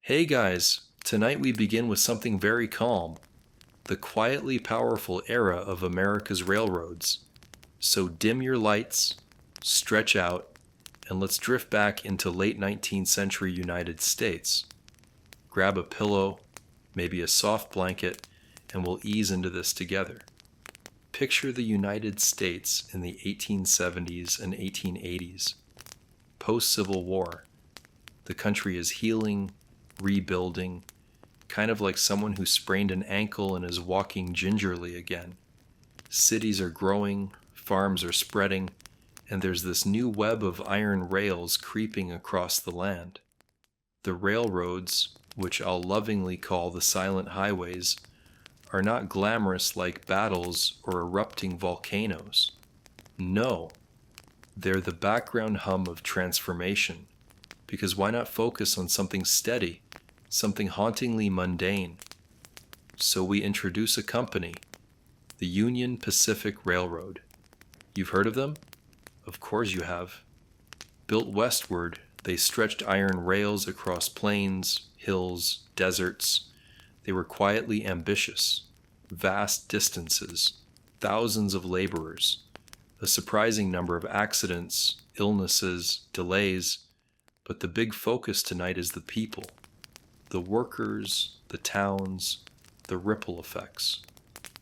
Hey guys, tonight we begin with something very calm, the quietly powerful era of America's railroads. So dim your lights, stretch out, and let's drift back into late 19th century United States. Grab a pillow, maybe a soft blanket, and we'll ease into this together. Picture the United States in the 1870s and 1880s. Post-Civil War, the country is healing, rebuilding, kind of like someone who sprained an ankle and is walking gingerly again. Cities are growing, farms are spreading, and there's this new web of iron rails creeping across the land. The railroads, which I'll lovingly call the silent highways, are not glamorous like battles or erupting volcanoes. No, they're the background hum of transformation. Because why not focus on something steady, something hauntingly mundane? So we introduce a company, the Union Pacific Railroad. You've heard of them? Of course you have. Built westward, they stretched iron rails across plains, hills, deserts. They were quietly ambitious. Vast distances, thousands of laborers, a surprising number of accidents, illnesses, delays. But the big focus tonight is the people, the workers, the towns, the ripple effects.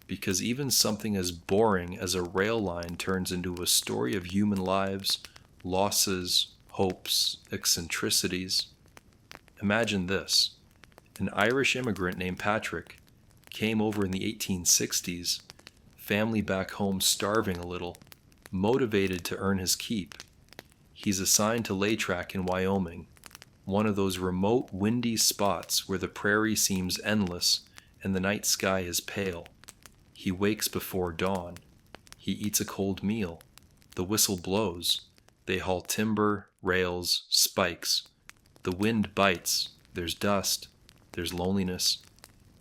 Because even something as boring as a rail line turns into a story of human lives, losses, hopes, eccentricities. Imagine this. An Irish immigrant named Patrick came over in the 1860s, family back home starving a little, motivated to earn his keep. He's assigned to lay track in Wyoming, one of those remote, windy spots where the prairie seems endless and the night sky is pale. He wakes before dawn. He eats a cold meal. The whistle blows. They haul timber, rails, spikes. The wind bites. There's dust. There's loneliness.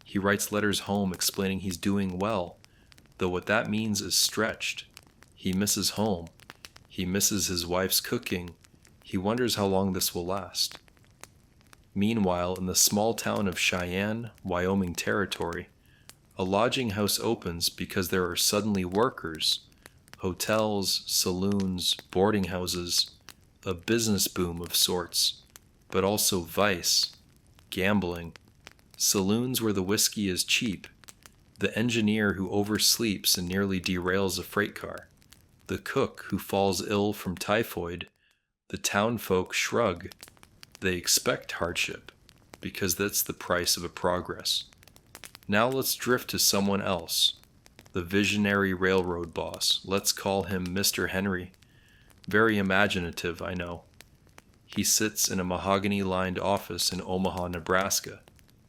He writes letters home explaining he's doing well, though what that means is stretched. He misses home. He misses his wife's cooking. He wonders how long this will last. Meanwhile, in the small town of Cheyenne, Wyoming Territory, a lodging house opens because there are suddenly workers, hotels, saloons, boarding houses, a business boom of sorts, but also vice, gambling, saloons where the whiskey is cheap, the engineer who oversleeps and nearly derails a freight car, the cook who falls ill from typhoid. The townfolk shrug. They expect hardship, because that's the price of a progress. Now let's drift to someone else, the visionary railroad boss. Let's call him Mr. Henry. Very imaginative, I know. He sits in a mahogany-lined office in Omaha, Nebraska.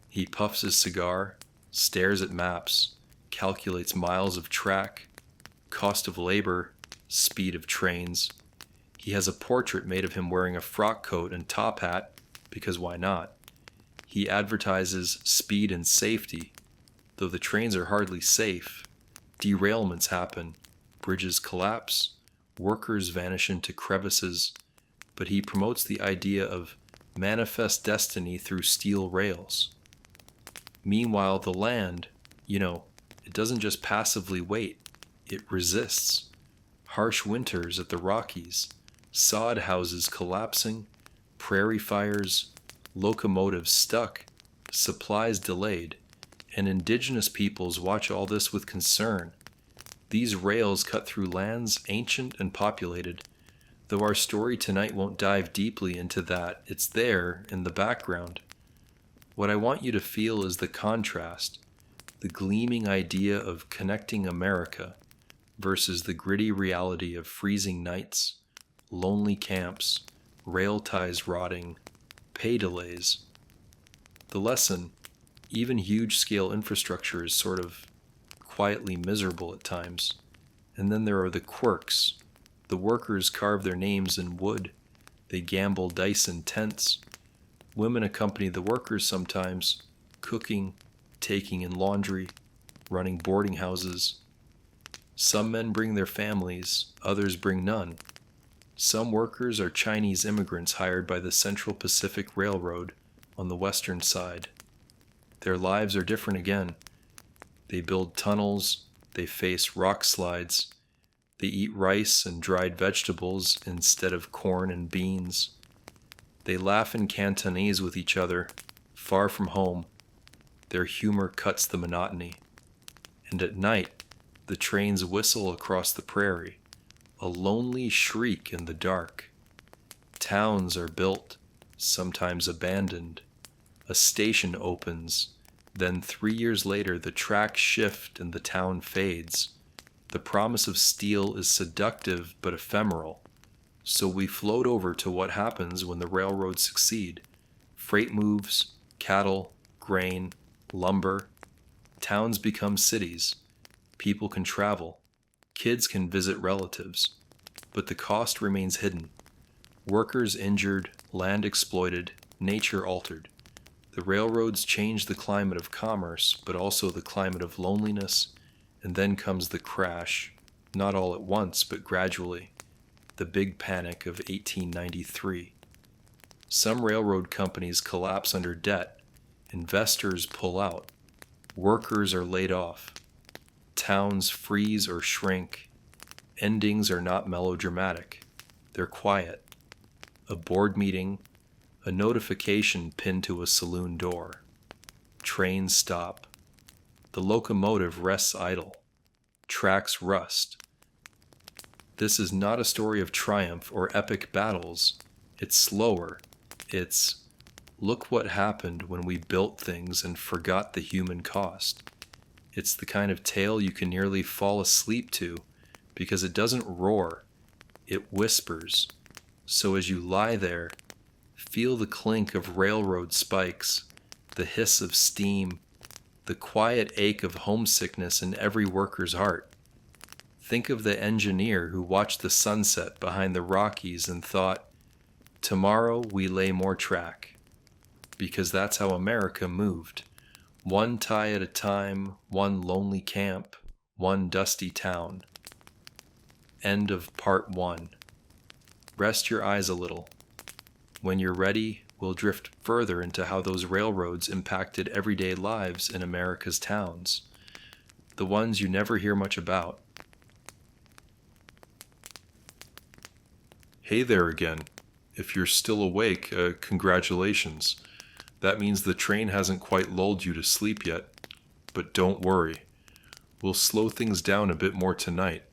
He puffs his cigar, stares at maps, calculates miles of track, cost of labor, speed of trains. He has a portrait made of him wearing a frock coat and top hat, because why not? He advertises speed and safety, though the trains are hardly safe. Derailments happen, bridges collapse, workers vanish into crevices, but he promotes the idea of manifest destiny through steel rails. Meanwhile, the land, it doesn't just passively wait, it resists. Harsh winters at the Rockies, sod houses collapsing, prairie fires, locomotives stuck, supplies delayed, and indigenous peoples watch all this with concern. These rails cut through lands ancient and populated. Though our story tonight won't dive deeply into that, it's there in the background. What I want you to feel is the contrast, the gleaming idea of connecting America versus the gritty reality of freezing nights, lonely camps, rail ties rotting, pay delays. The lesson, even huge-scale infrastructure is sort of quietly miserable at times. And then there are the quirks. The workers carve their names in wood. They gamble dice in tents. Women accompany the workers sometimes, cooking, taking in laundry, running boarding houses. Some men bring their families, others bring none. Some workers are Chinese immigrants hired by the Central Pacific Railroad on the western side. Their lives are different again. They build tunnels, they face rock slides, they eat rice and dried vegetables instead of corn and beans. They laugh in Cantonese with each other, far from home. Their humor cuts the monotony. And at night, the trains whistle across the prairie, a lonely shriek in the dark. Towns are built, sometimes abandoned. A station opens, then 3 years later the tracks shift and the town fades. The promise of steel is seductive but ephemeral, so we float over to what happens when the railroads succeed. Freight moves, cattle, grain, lumber. Towns become cities. People can travel. Kids can visit relatives. But the cost remains hidden. Workers injured, land exploited, nature altered. The railroads change the climate of commerce, but also the climate of loneliness, and then comes the crash, not all at once, but gradually, the Big Panic of 1893. Some railroad companies collapse under debt, investors pull out, workers are laid off, towns freeze or shrink. Endings are not melodramatic, they're quiet. A board meeting, a notification pinned to a saloon door. Trains stop. The locomotive rests idle. Tracks rust. This is not a story of triumph or epic battles. It's slower. It's, look what happened when we built things and forgot the human cost. It's the kind of tale you can nearly fall asleep to because it doesn't roar, it whispers. So as you lie there, feel the clink of railroad spikes, the hiss of steam, the quiet ache of homesickness in every worker's heart. Think of the engineer who watched the sunset behind the Rockies and thought, tomorrow we lay more track. Because that's how America moved. One tie at a time, one lonely camp, one dusty town. End of part 1. Rest your eyes a little. When you're ready, we'll drift further into how those railroads impacted everyday lives in America's towns, the ones you never hear much about. Hey there again. If you're still awake, congratulations. That means the train hasn't quite lulled you to sleep yet. But don't worry. We'll slow things down a bit more tonight.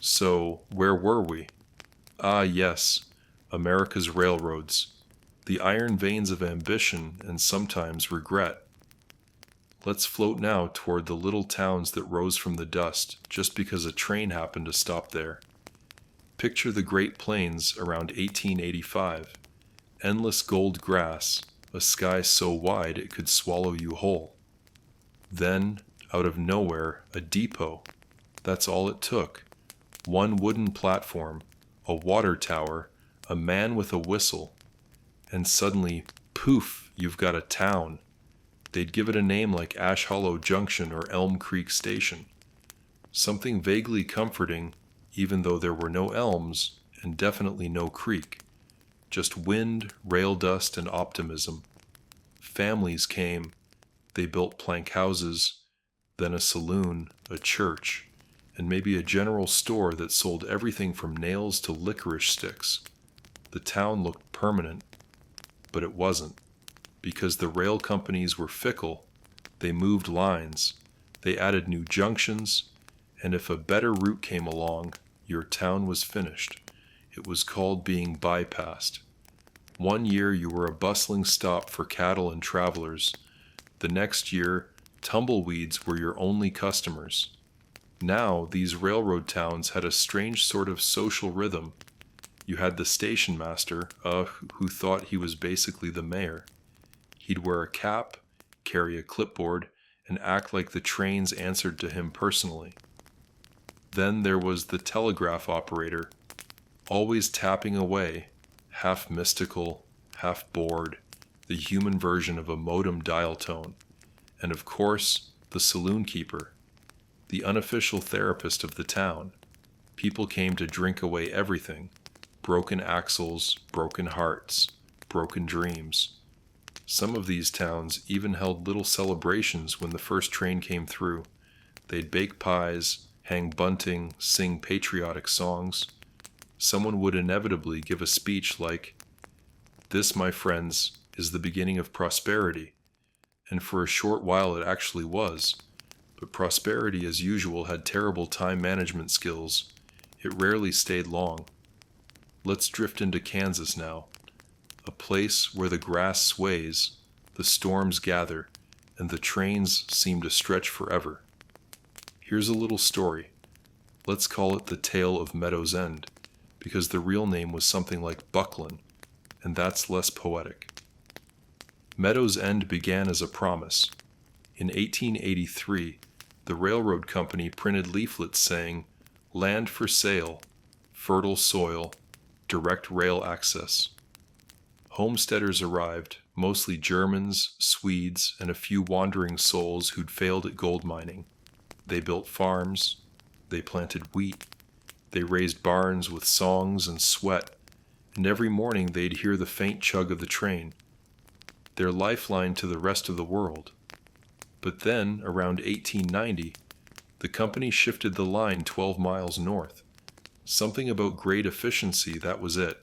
So, where were we? Ah, yes, America's railroads. The iron veins of ambition and sometimes regret. Let's float now toward the little towns that rose from the dust just because a train happened to stop there. Picture the Great Plains around 1885. Endless gold grass, a sky so wide it could swallow you whole. Then, out of nowhere, a depot. That's all it took. One wooden platform, a water tower, a man with a whistle. And suddenly, poof, you've got a town. They'd give it a name like Ash Hollow Junction or Elm Creek Station. Something vaguely comforting, even though there were no elms and definitely no creek. Just wind, rail dust, and optimism. Families came. They built plank houses, then a saloon, a church, and maybe a general store that sold everything from nails to licorice sticks. The town looked permanent, but it wasn't. Because the rail companies were fickle, they moved lines, they added new junctions, and if a better route came along, your town was finished. It was called being bypassed. One year you were a bustling stop for cattle and travelers. The next year, tumbleweeds were your only customers. Now, these railroad towns had a strange sort of social rhythm. You had the station master, who thought he was basically the mayor. He'd wear a cap, carry a clipboard, and act like the trains answered to him personally. Then there was the telegraph operator, always tapping away, half mystical, half bored, the human version of a modem dial tone. And of course, the saloon keeper, the unofficial therapist of the town. People came to drink away everything, broken axles, broken hearts, broken dreams. Some of these towns even held little celebrations when the first train came through. They'd bake pies, hang bunting, sing patriotic songs. Someone would inevitably give a speech like, "This, my friends, is the beginning of prosperity." And for a short while it actually was. But prosperity, as usual, had terrible time management skills. It rarely stayed long. Let's drift into Kansas now, a place where the grass sways, the storms gather, and the trains seem to stretch forever. Here's a little story. Let's call it the Tale of Meadow's End, because the real name was something like Buckland, and that's less poetic. Meadow's End began as a promise. In 1883, the railroad company printed leaflets saying, "Land for sale, fertile soil, direct rail access." Homesteaders arrived, mostly Germans, Swedes, and a few wandering souls who'd failed at gold mining. They built farms, they planted wheat, they raised barns with songs and sweat, and every morning they'd hear the faint chug of the train, their lifeline to the rest of the world. But then, around 1890, the company shifted the line 12 miles north. Something about great efficiency, that was it.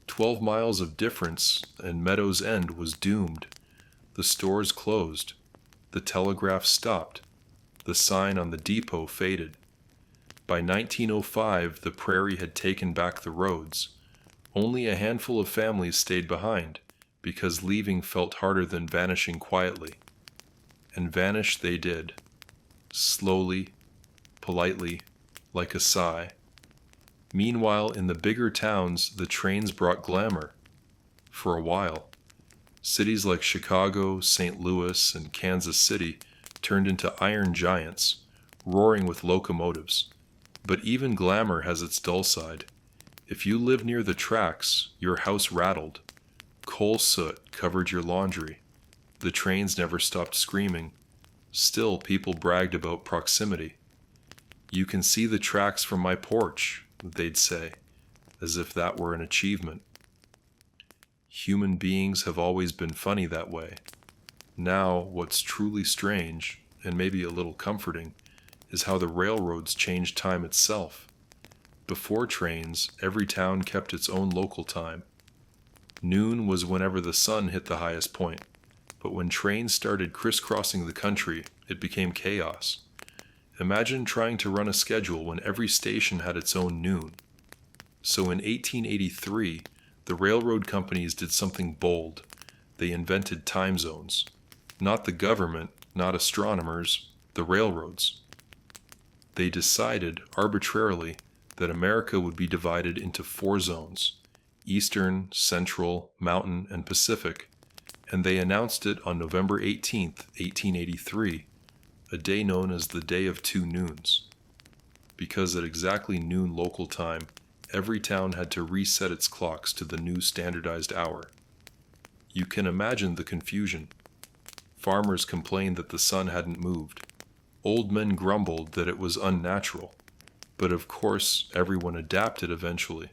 12 miles of difference, and Meadow's End was doomed. The stores closed. The telegraph stopped. The sign on the depot faded. By 1905, the prairie had taken back the roads. Only a handful of families stayed behind, because leaving felt harder than vanishing quietly. And vanish they did. Slowly, politely, like a sigh. Meanwhile, in the bigger towns, the trains brought glamour. For a while. Cities like Chicago, St. Louis, and Kansas City turned into iron giants, roaring with locomotives. But even glamour has its dull side. If you lived near the tracks, your house rattled. Coal soot covered your laundry. The trains never stopped screaming. Still, people bragged about proximity. "You can see the tracks from my porch," they'd say, as if that were an achievement. Human beings have always been funny that way. Now, what's truly strange, and maybe a little comforting, is how the railroads changed time itself. Before trains, every town kept its own local time. Noon was whenever the sun hit the highest point, but when trains started crisscrossing the country, it became chaos. Imagine trying to run a schedule when every station had its own noon. So in 1883, the railroad companies did something bold. They invented time zones. Not the government, not astronomers, the railroads. They decided, arbitrarily, that America would be divided into 4 zones: Eastern, Central, Mountain, and Pacific, and they announced it on November 18th, 1883, a day known as the Day of Two Noons. Because at exactly noon local time, every town had to reset its clocks to the new standardized hour. You can imagine the confusion. Farmers complained that the sun hadn't moved. Old men grumbled that it was unnatural. But of course, everyone adapted eventually,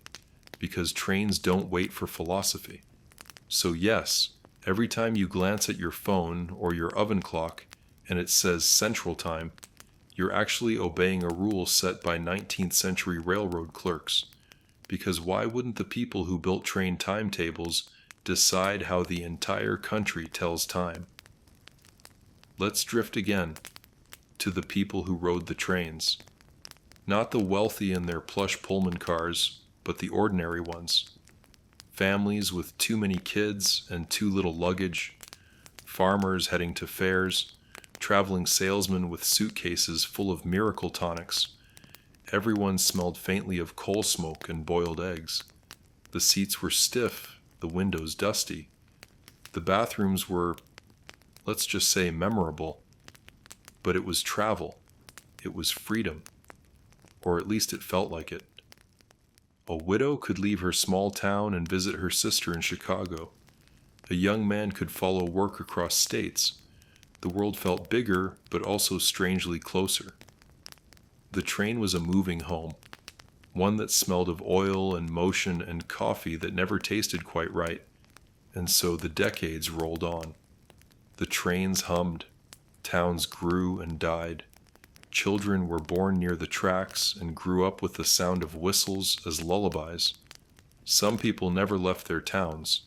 because trains don't wait for philosophy. So yes, every time you glance at your phone or your oven clock and it says Central Time, you're actually obeying a rule set by 19th century railroad clerks. Because why wouldn't the people who built train timetables decide how the entire country tells time? Let's drift again to the people who rode the trains. Not the wealthy in their plush Pullman cars, but the ordinary ones. Families with too many kids and too little luggage, farmers heading to fairs, traveling salesmen with suitcases full of miracle tonics. Everyone smelled faintly of coal smoke and boiled eggs. The seats were stiff, the windows dusty. The bathrooms were, let's just say, memorable. But it was travel. It was freedom. Or at least it felt like it. A widow could leave her small town and visit her sister in Chicago. A young man could follow work across states. The world felt bigger, but also strangely closer. The train was a moving home, one that smelled of oil and motion and coffee that never tasted quite right, And so the decades rolled on. The trains hummed, towns grew and died. Children were born near the tracks and grew up with the sound of whistles as lullabies. Some people never left their towns.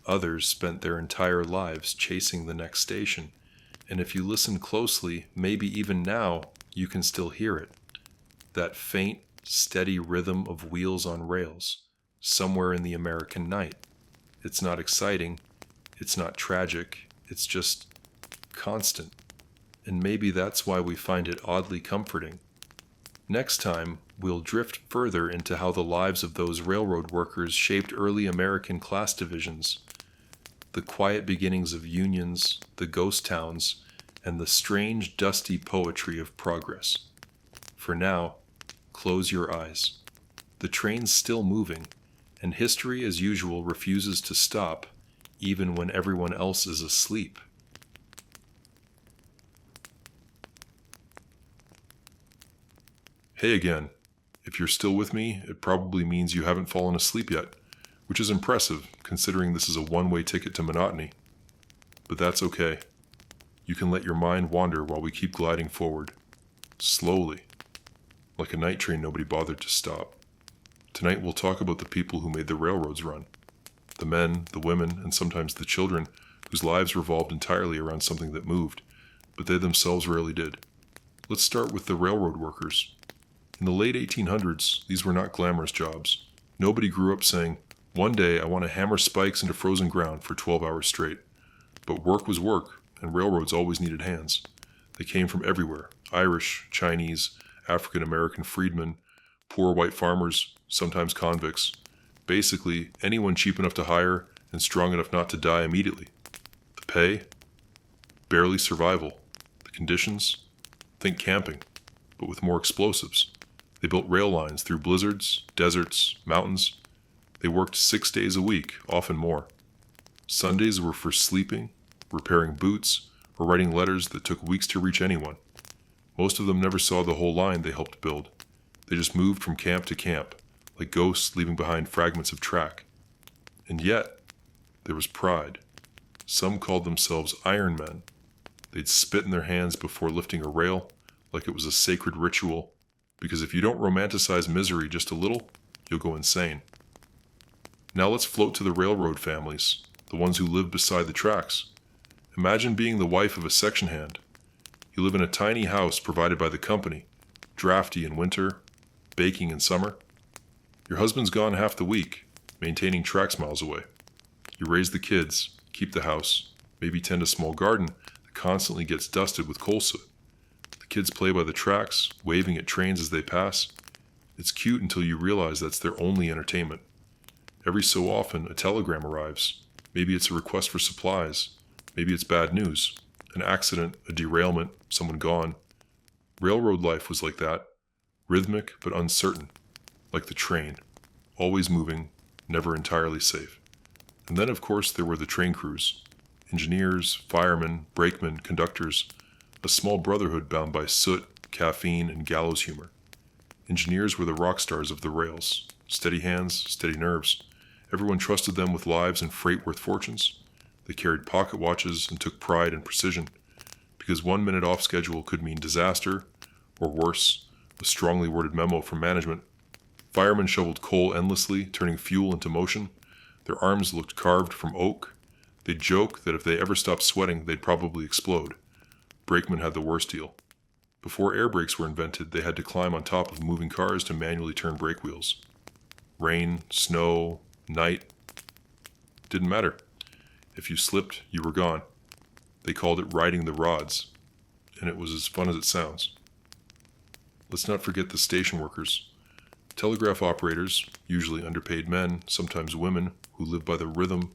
Others spent their entire lives chasing the next station. And if you listen closely, maybe even now, you can still hear it. That faint, steady rhythm of wheels on rails, somewhere in the American night. It's not exciting, it's not tragic, it's just constant. And maybe that's why we find it oddly comforting. Next time, we'll drift further into how the lives of those railroad workers shaped early American class divisions, the quiet beginnings of unions, the ghost towns, and the strange, dusty poetry of progress. For now, close your eyes. The train's still moving, and history as usual refuses to stop, even when everyone else is asleep. Hey again. If you're still with me, it probably means you haven't fallen asleep yet, which is impressive considering this is a one-way ticket to monotony. But that's okay. You can let your mind wander while we keep gliding forward. Slowly. Like a night train nobody bothered to stop. Tonight we'll talk about the people who made the railroads run. The men, the women, and sometimes the children whose lives revolved entirely around something that moved, but they themselves rarely did. Let's start with the railroad workers. In the late 1800s, these were not glamorous jobs. Nobody grew up saying, "One day I want to hammer spikes into frozen ground for 12 hours straight." But work was work, and railroads always needed hands. They came from everywhere: Irish, Chinese, African American freedmen, poor white farmers, sometimes convicts. Basically, anyone cheap enough to hire and strong enough not to die immediately. The pay? Barely survival. The conditions? Think camping, but with more explosives. They built rail lines through blizzards, deserts, mountains. They worked 6 days a week, often more. Sundays were for sleeping, repairing boots, or writing letters that took weeks to reach anyone. Most of them never saw the whole line they helped build. They just moved from camp to camp, like ghosts leaving behind fragments of track. And yet, there was pride. Some called themselves Iron Men. They'd spit in their hands before lifting a rail, like it was a sacred ritual, because if you don't romanticize misery just a little, you'll go insane. Now let's float to the railroad families, the ones who live beside the tracks. Imagine being the wife of a section hand. You live in a tiny house provided by the company, drafty in winter, baking in summer. Your husband's gone half the week, maintaining tracks miles away. You raise the kids, keep the house, maybe tend a small garden that constantly gets dusted with coal soot. The kids play by the tracks, waving at trains as they pass. It's cute until you realize that's their only entertainment. Every so often, a telegram arrives. Maybe it's a request for supplies. Maybe it's bad news. An accident, a derailment, someone gone. Railroad life was like that. Rhythmic but uncertain. Like the train. Always moving, never entirely safe. And then, of course, there were the train crews. Engineers, firemen, brakemen, conductors. A small brotherhood bound by soot, caffeine, and gallows humor. Engineers were the rock stars of the rails. Steady hands, steady nerves. Everyone trusted them with lives and freight worth fortunes. They carried pocket watches and took pride in precision, because 1 minute off schedule could mean disaster, or worse, a strongly worded memo from management. Firemen shoveled coal endlessly, turning fuel into motion. Their arms looked carved from oak. They'd joke that if they ever stopped sweating, they'd probably explode. Brakemen had the worst deal. Before air brakes were invented, they had to climb on top of moving cars to manually turn brake wheels. Rain, snow, night, didn't matter. If you slipped, you were gone. They called it riding the rods, and it was as fun as it sounds. Let's not forget the station workers. Telegraph operators, usually underpaid men, sometimes women, who lived by the rhythm,